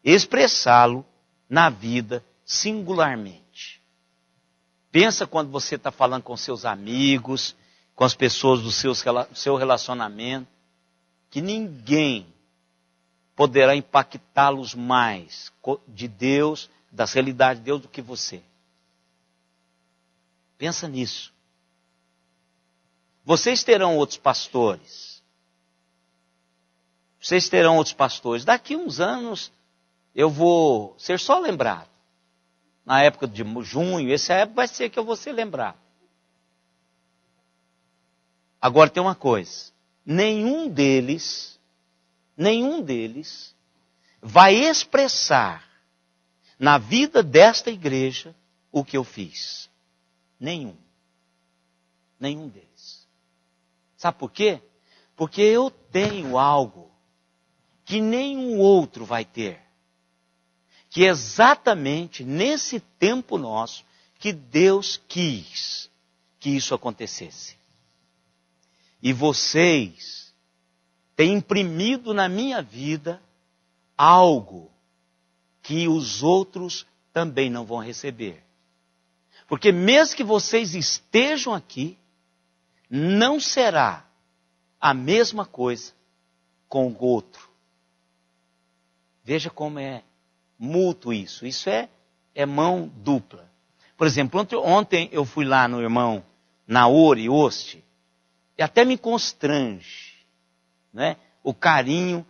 expressá-lo na vida singularmente. Pensa quando você está falando com seus amigos, com as pessoas do seu relacionamento. que ninguém poderá impactá-los mais de Deus, das realidades de Deus, do que você. Pensa nisso. Vocês terão outros pastores. Vocês terão outros pastores. Daqui uns anos eu vou ser só lembrado. Na época de junho, essa época vai ser que eu vou ser lembrado. Agora tem uma coisa. Nenhum deles vai expressar na vida desta igreja o que eu fiz. Nenhum deles. Sabe por quê? Porque eu tenho algo que nenhum outro vai ter. Que é exatamente nesse tempo nosso que Deus quis que isso acontecesse. E vocês têm imprimido na minha vida algo que os outros também não vão receber. Porque mesmo que vocês estejam aqui, não será a mesma coisa com o outro. Veja como é mútuo isso. Isso é mão dupla. Por exemplo, ontem eu fui lá no irmão Naor e Oste, e até me constrange, né? O carinho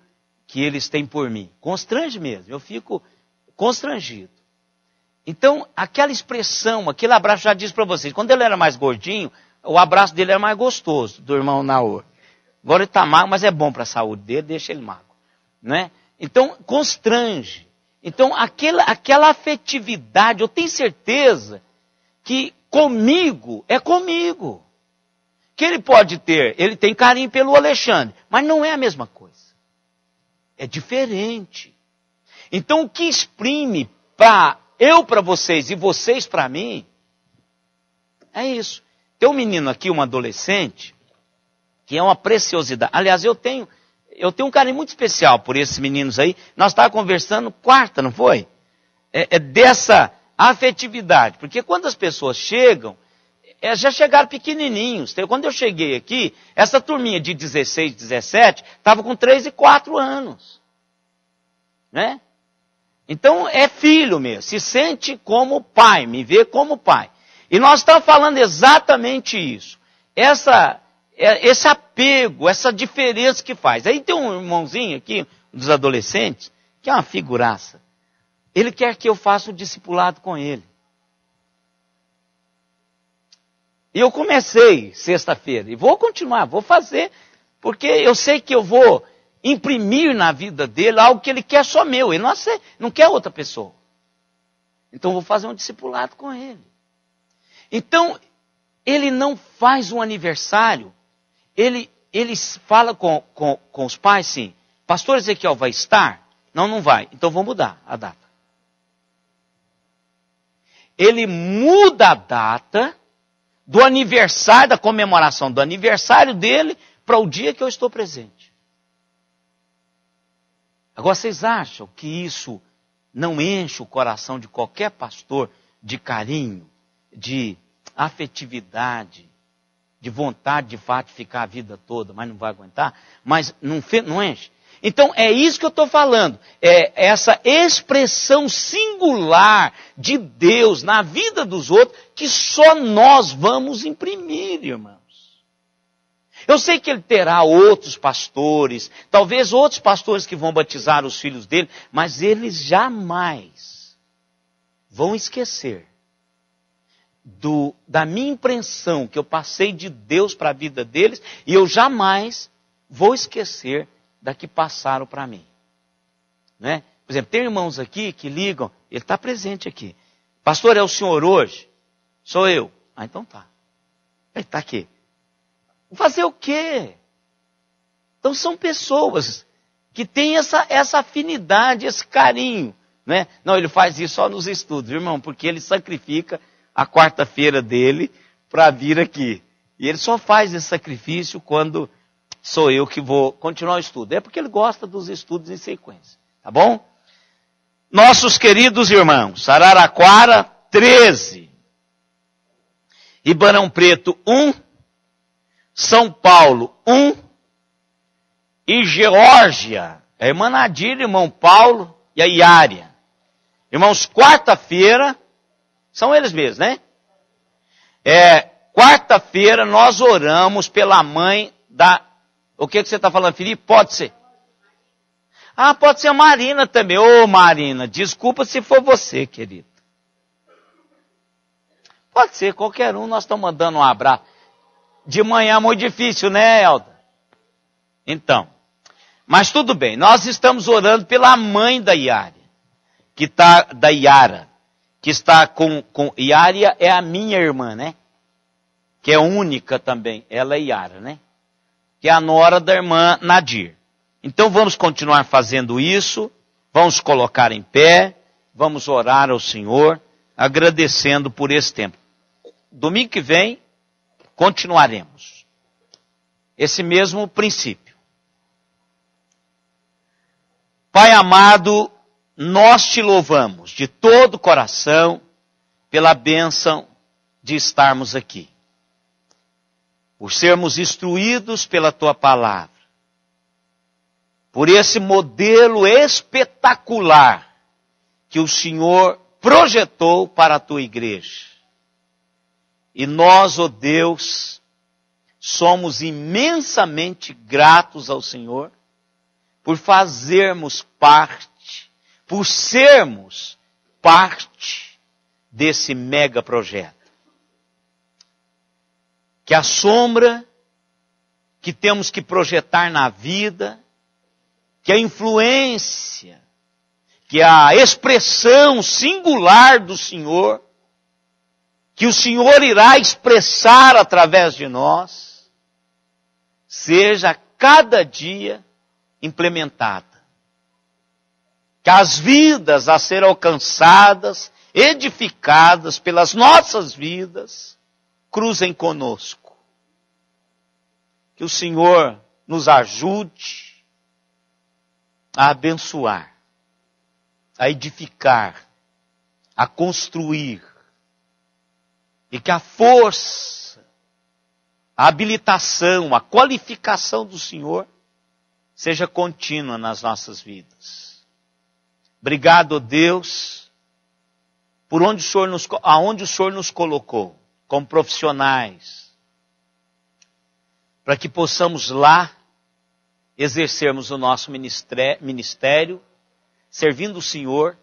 que eles têm por mim. Constrange mesmo, eu fico constrangido. Então, aquela expressão, aquele abraço, já disse para vocês, quando ele era mais gordinho, o abraço dele era mais gostoso, do irmão Naor. Agora ele está magro, mas é bom para a saúde dele, deixa ele magro. Né? Então, constrange. Então, aquela afetividade, eu tenho certeza que comigo é comigo. Que ele pode ter, ele tem carinho pelo Alexandre, mas não é a mesma coisa. É diferente. Então, o que exprime para vocês e vocês para mim, é isso. Tem um menino aqui, um adolescente, que é uma preciosidade. Aliás, eu tenho um carinho muito especial por esses meninos aí. Nós estávamos conversando quarta, não foi? É dessa afetividade. Porque quando as pessoas chegam, já chegaram pequenininhos. Quando eu cheguei aqui, essa turminha de 16, 17, estava com 3 e 4 anos. Né? Então é filho mesmo, se sente como pai, me vê como pai. E nós estamos falando exatamente isso. Esse apego, essa diferença que faz. Aí tem um irmãozinho aqui, um dos adolescentes, que é uma figuraça. Ele quer que eu faça o discipulado com ele. E eu comecei sexta-feira, e vou continuar, vou fazer, porque eu sei que eu vou imprimir na vida dele algo que ele quer só meu, ele não quer outra pessoa. Então vou fazer um discipulado com ele. Então, ele não faz um aniversário, ele fala com os pais assim, pastor Ezequiel vai estar? Não vai, então vou mudar a data. Ele muda a data do aniversário, da comemoração do aniversário dele, para o dia que eu estou presente. Agora, vocês acham que isso não enche o coração de qualquer pastor de carinho, de afetividade, de vontade de fato ficar a vida toda, mas não vai aguentar? Mas não enche? Então, é isso que eu estou falando. É essa expressão singular de Deus na vida dos outros que só nós vamos imprimir, irmãos. Eu sei que ele terá outros pastores, talvez outros pastores que vão batizar os filhos dele, mas eles jamais vão esquecer da minha impressão que eu passei de Deus para a vida deles, e eu jamais vou esquecer da que passaram para mim. Né? Por exemplo, tem irmãos aqui que ligam, ele está presente aqui. Pastor, é o senhor hoje? Sou eu. Ah, então tá. Ele está aqui. Fazer o quê? Então são pessoas que têm essa afinidade, esse carinho. Né? Não, ele faz isso só nos estudos, irmão, porque ele sacrifica a quarta-feira dele para vir aqui. E ele só faz esse sacrifício quando sou eu que vou continuar o estudo. É porque ele gosta dos estudos em sequência. Tá bom? Nossos queridos irmãos, Araraquara, 13. Ribeirão Preto, 1. São Paulo, 1. e Geórgia, a irmã Nadir, irmão Paulo e a Iária. Irmãos, quarta-feira, são eles mesmos, né? Quarta-feira nós oramos pela mãe da... O que você está falando, Felipe? Pode ser. Ah, pode ser a Marina também. Ô, Marina, desculpa se for você, querido. Pode ser, qualquer um, nós estamos mandando um abraço. De manhã é muito difícil, né, Elda? Então, mas tudo bem, nós estamos orando pela mãe da Iária, da Iara, que está com Iária é a minha irmã, né? Que é única também, ela é Iara, né? Que é a nora da irmã Nadir. Então vamos continuar fazendo isso, vamos colocar em pé, vamos orar ao Senhor, agradecendo por esse tempo. Domingo que vem, continuaremos. Esse mesmo princípio. Pai amado, nós te louvamos de todo o coração pela bênção de estarmos aqui. Por sermos instruídos pela tua palavra. Por esse modelo espetacular que o Senhor projetou para a tua igreja. E nós, ó Deus, somos imensamente gratos ao Senhor por fazermos parte, por sermos parte desse mega projeto. Que a sombra que temos que projetar na vida, que a influência, que a expressão singular do Senhor, que o Senhor irá expressar através de nós, seja cada dia implementada. Que as vidas a ser alcançadas, edificadas pelas nossas vidas, cruzem conosco. Que o Senhor nos ajude a abençoar, a edificar, a construir. E que a força, a habilitação, a qualificação do Senhor seja contínua nas nossas vidas. Obrigado, Deus, por aonde o Senhor nos colocou, como profissionais, para que possamos lá exercermos o nosso ministério, servindo o Senhor,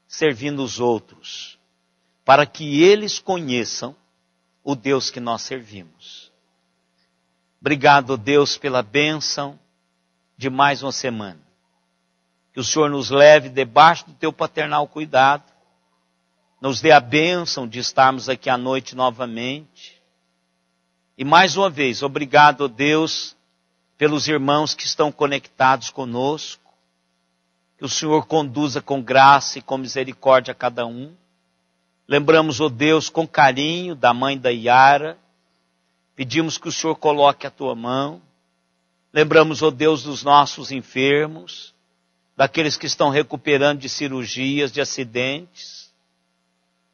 servindo os outros, para que eles conheçam o Deus que nós servimos. Obrigado, Deus, pela bênção de mais uma semana. Que o Senhor nos leve debaixo do teu paternal cuidado, nos dê a bênção de estarmos aqui à noite novamente. E mais uma vez, obrigado, Deus, pelos irmãos que estão conectados conosco. Que o Senhor conduza com graça e com misericórdia a cada um. Lembramos, ó Deus, com carinho da mãe da Iara. Pedimos que o Senhor coloque a tua mão. Lembramos, ó Deus, dos nossos enfermos, daqueles que estão recuperando de cirurgias, de acidentes.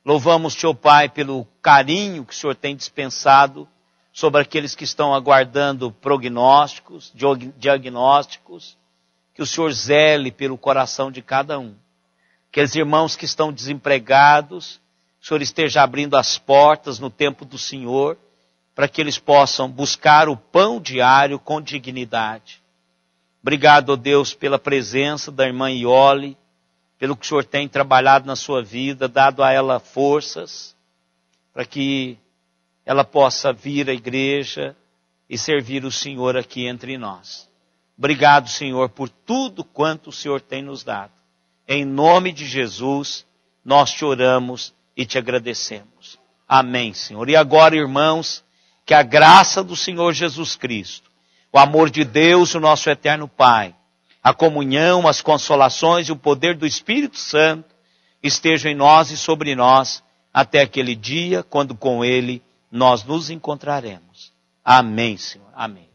Louvamos-te, ó Pai, pelo carinho que o Senhor tem dispensado sobre aqueles que estão aguardando prognósticos, diagnósticos. Que o Senhor zele pelo coração de cada um. Aqueles irmãos que estão desempregados, o Senhor esteja abrindo as portas no tempo do Senhor, para que eles possam buscar o pão diário com dignidade. Obrigado, ó Deus, pela presença da irmã Iole, pelo que o Senhor tem trabalhado na sua vida, dado a ela forças, para que ela possa vir à igreja e servir o Senhor aqui entre nós. Obrigado, Senhor, por tudo quanto o Senhor tem nos dado. Em nome de Jesus, nós te oramos e te agradecemos. Amém, Senhor. E agora, irmãos, que a graça do Senhor Jesus Cristo, o amor de Deus, o nosso eterno Pai, a comunhão, as consolações e o poder do Espírito Santo estejam em nós e sobre nós até aquele dia, quando com Ele nós nos encontraremos. Amém, Senhor. Amém.